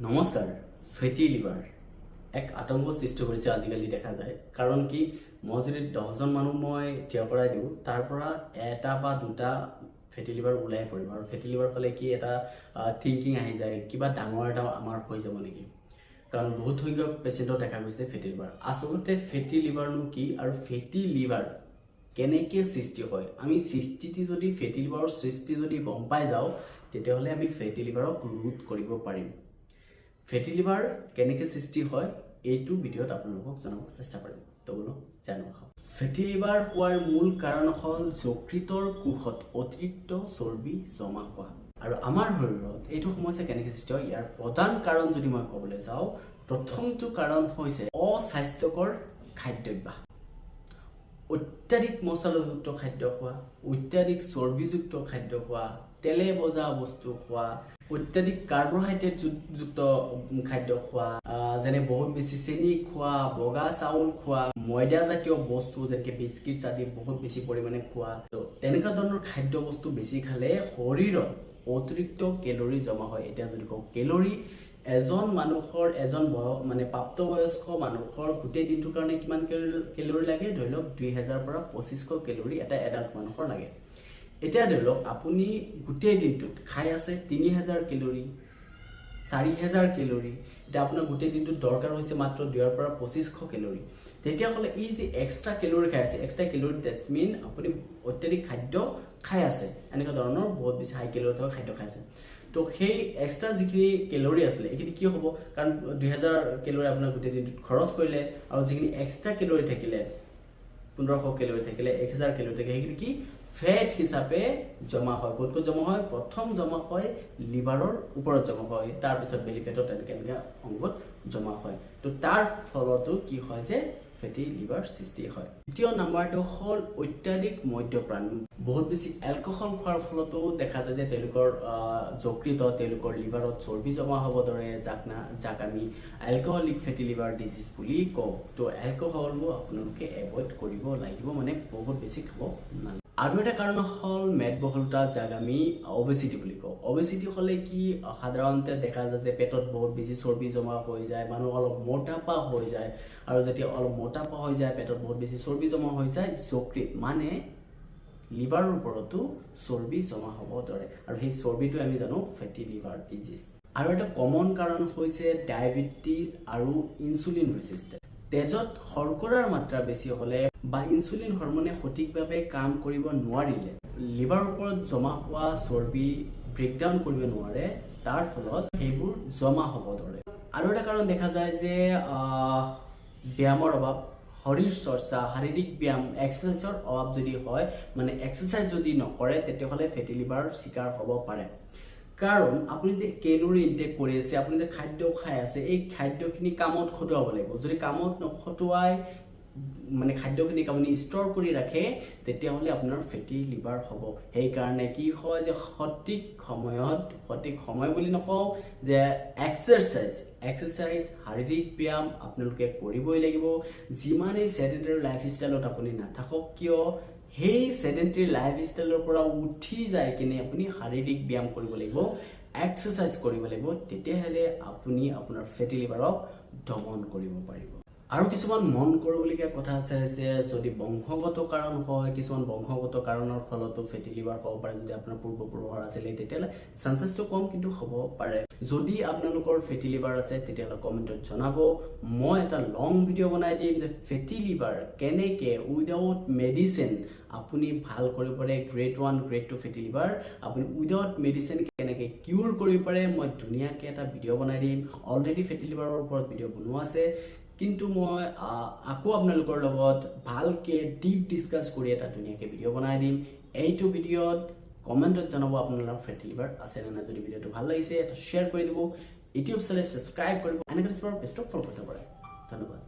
নমস্কাৰ। ফেটি লিভাৰ এক আতংক সৃষ্টি কৰিছে আজিকালি দেখা যায়। কাৰণ কি মই যদি 10জন মানুহ মই থিয় কৰাই দিওঁ তাৰ পৰা এটা বা দুটা ফেটি লিভাৰ ওলাই পৰিব আৰু ফেটি লিভাৰ হ'লে কি এটা থিংকিং আহি যায় কিবা ডাঙৰ এটা আমাৰ হৈ যাব নেকি। কাৰণ বহুত সংখ্যক পেচেণ্টক দেখা গৈছে ফেটি লিভাৰ। আচলতে ফেটি লিভাৰনো কি আৰু ফেটি লিভাৰ কেনেকৈ সৃষ্টি হয়, আমি সৃষ্টিটি যদি ফেটি লিভাৰৰ সৃষ্টি যদি গম পাই যাওঁ তেতিয়াহ'লে আমি ফেটি লিভাৰক ৰোধ কৰিব পাৰিম। ফেটি লিভাৰ কেনেকৈ সৃষ্টি হয় এইটো ভিডিঅ'ত আপোনালোকক জনাব চেষ্টা কৰিম। তো বোলো জানো আহক। ফেটি লিভাৰ হোৱাৰ মূল কাৰণ হ'ল যকৃতৰ কোষত অতিৰিক্ত চৰ্বি জমা হোৱা। আৰু আমাৰ শৰীৰত এইটো সমস্যা কেনেকৈ সৃষ্টি হয়, ইয়াৰ প্ৰধান কাৰণ যদি মই ক'বলৈ যাওঁ, প্ৰথমটো কাৰণ হৈছে অস্বাস্থ্যকৰ খাদ্যাভ্যাস। অত্যাধিক মছলাযুক্ত খাদ্য খোৱা, অত্যাধিক চৰ্বিযুক্ত খাদ্য খোৱা, তেলে ভজা বস্তু খোৱা, অত্যাধিক কাৰ্বহাইড্ৰেট যুক্ত খাদ্য খোৱা, যেনে বহুত বেছি চেনি খোৱা, বগা চাউল খোৱা, ময়দা জাতীয় বস্তু যেনেকৈ বিস্কিট আদি বহুত বেছি পৰিমাণে খোৱা। তো তেনেকুৱা ধৰণৰ খাদ্য বস্তু বেছি খালে শৰীৰত অতিৰিক্ত কেলৰি জমা হয়। এতিয়া যদি কওঁ কেলৰি, এজন মানুহৰ প্ৰাপ্তবয়স্ক মানুহৰ গোটেই দিনটোৰ কাৰণে কিমান কেলৰি লাগে, ধৰি লওক 2000 পৰা 2500 কেলৰি এটা এডাল্ট মানুহৰ লাগে। এতিয়া ধৰি লওক আপুনি গোটেই দিনটোত খাই আছে 3000 কেলৰি, 4000 কেলৰি। এতিয়া আপোনাৰ গোটেই দিনটোত দৰকাৰ হৈছে মাত্ৰ 2000 পৰা 2500 কেলৰি। তেতিয়াহ'লে এই যে এক্সট্ৰা কেলৰি খাই আছে, এক্সট্ৰা কেলৰি ডেটছ মিন আপুনি অত্যাধিক খাদ্য খাই আছে, এনেকুৱা ধৰণৰ বহুত বেছি হাই কেলৰি থকা খাদ্য খাই আছে। তো সেই এক্সট্ৰা যিখিনি কেলৰি আছিলে এইখিনি কি হ'ব, কাৰণ 2000 কেলৰি আপোনাৰ গোটেই দিনটোত খৰচ কৰিলে আৰু যিখিনি এক্সট্ৰা কেলৰি থাকিলে 1500 কেলৰি থাকিলে, 1000 কেলৰি থাকিলে, সেইখিনি কি ফেট হিচাপে জমা হয়। ক'ত ক'ত জমা হয়? প্ৰথম জমা হয় লিভাৰৰ ওপৰত জমা হয়, তাৰপিছত বেলি পেটত এনেকৈ অংগত জমা হয়। তো তাৰ ফলতো কি হয় যে ফেটি লিভাৰ সৃষ্টি হয়। দ্বিতীয় নাম্বাৰটো হ'ল অত্যাধিক মদ্যপান। বহুত বেছি এলকহল খোৱাৰ ফলতো দেখা যায় যে তেওঁলোকৰ যকৃতত, তেওঁলোকৰ লিভাৰত চৰ্বি জমা হ'ব ধৰে, যাক আমি এলকহলিক ফেটি লিভাৰ ডিজিজ বুলি কওঁ। তো এলকহলো আপোনালোকে এভইড কৰিব লাগিব, বহুত বেছি খাব নালাগে। আৰু এটা কাৰণ হ'ল মেদবহুলতা, যাক আমি অবেচিটি বুলি কওঁ। অবেচিটি হ'লে কি সাধাৰণতে দেখা যায় যে পেটত বহুত বেছি চৰ্বি জমা হৈ যায়, মানুহ অলপ মোটাপা হৈ যায়। আৰু যেতিয়া অলপ মোটাপা হৈ যায়, পেটত বহুত বেছি চৰ্বি জমা হৈ যায়, যকৃত লিভাৰৰ ওপৰতো চৰ্বি জমা হ'ব ধৰে, আৰু সেই চৰ্বিটো আমি জানো ফেটি লিভাৰ ডিজিজ। আৰু এটা কমন কাৰণ হৈছে ডায়েবেটিছ আৰু ইনচুলিন ৰেচিষ্টেন্স। তেজত শৰ্কৰাৰ মাত্ৰা বেছি হ'লে বা ইনচুলিন হৰমনে সঠিকভাৱে কাম কৰিব নোৱাৰিলে লিভাৰৰ ওপৰত জমা হোৱা চৰ্বি ব্ৰেকডাউন কৰিব নোৱাৰে, তাৰ ফলত সেইবোৰ জমা হ'ব ধৰে। আৰু এটা কাৰণ দেখা যায় যে ব্যায়ামৰ অভাৱ, শৰীৰ চৰ্চা, শাৰীৰিক ব্যায়াম, এক্সাৰচাইজৰ অভাৱ যদি হয়, এক্সাৰচাইজ যদি নকৰে, তেতিয়াহ'লে ফেটি লিভাৰ চিকাৰ হ'ব পাৰে। কাৰণ আপুনি যে কেলৰি ইনটেক কৰি আছে, আপুনি যে খাদ্য খাই আছে, এই খাদ্যখিনি কামত খটুৱাব লাগিব। যদি কামত নখটুৱাই খাদ্যখিনিক আপুনি ষ্ট'ৰ কৰি ৰাখে, তেতিয়াহ'লে আপোনাৰ ফেটি লিভাৰ হ'ব। সেইকাৰণে কি হয় যে সঠিক সময় বুলি নকওঁ যে এক্সাৰচাইজ, শাৰীৰিক ব্যায়াম আপোনালোকে কৰিবই লাগিব। যিমানেই চেডেণ্টেৰী লাইফষ্টাইলত আপুনি নাথাকক কিয়, সেই চেডেণ্টেৰী লাইফষ্টাইলৰ পৰা উঠি যাই কিনে আপুনি শাৰীৰিক ব্যায়াম কৰিব লাগিব, এক্সাৰচাইজ কৰিব লাগিব, তেতিয়াহ'লে আপুনি আপোনাৰ ফেটি লিভাৰক দমন কৰিব পাৰিব। আৰু কিছুমান মন কৰিবলগীয়া কথা আছে যে যদি বংশগত কাৰণ হয়, কিছুমান বংশগত কাৰণৰ ফলতো ফেটি লিভাৰ হ'ব পাৰে। যদি আপোনাৰ পূৰ্বপুৰুষৰ আছিলে তেতিয়াহ'লে চান্সেছটো কম, কিন্তু হ'ব পাৰে। যদি আপোনালোকৰ ফেটি লিভাৰ আছে তেতিয়াহ'লে কমেণ্টত জনাব। মই এটা লং ভিডিঅ' বনাই দিম যে ফেটি লিভাৰ কেনেকৈ উইদাউট মেডিচিন আপুনি ভাল কৰিব পাৰে। গ্ৰেড 1, গ্ৰেড 2 ফেটি লিভাৰ আপুনি উইদাউট মেডিচিন কেনেকৈ কিউৰ কৰিব পাৰে, মই ধুনীয়াকৈ এটা ভিডিঅ' বনাই দিম। অলৰেডি ফেটি লিভাৰৰ ওপৰত ভিডিঅ' বনোৱা আছে, কিন্তু মই আকৌ আপোনালোকৰ লগত ভালকৈ ডিপ ডিছকাছ কৰি এটা ধুনীয়াকৈ ভিডিঅ' বনাই দিম। এইটো ভিডিঅ'ত কমেণ্টত জনাব আপোনালোকৰ ফেটি লিভাৰ আছে নে নাই। যদি ভিডিঅ'টো ভাল লাগিছে এটা শ্বেয়াৰ কৰি দিব, ইউটিউব চেনেল ছাবস্ক্ৰাইব কৰিব, এনেকৈ বেষ্টক ফ'ল' কৰিব পাৰে। ধন্যবাদ।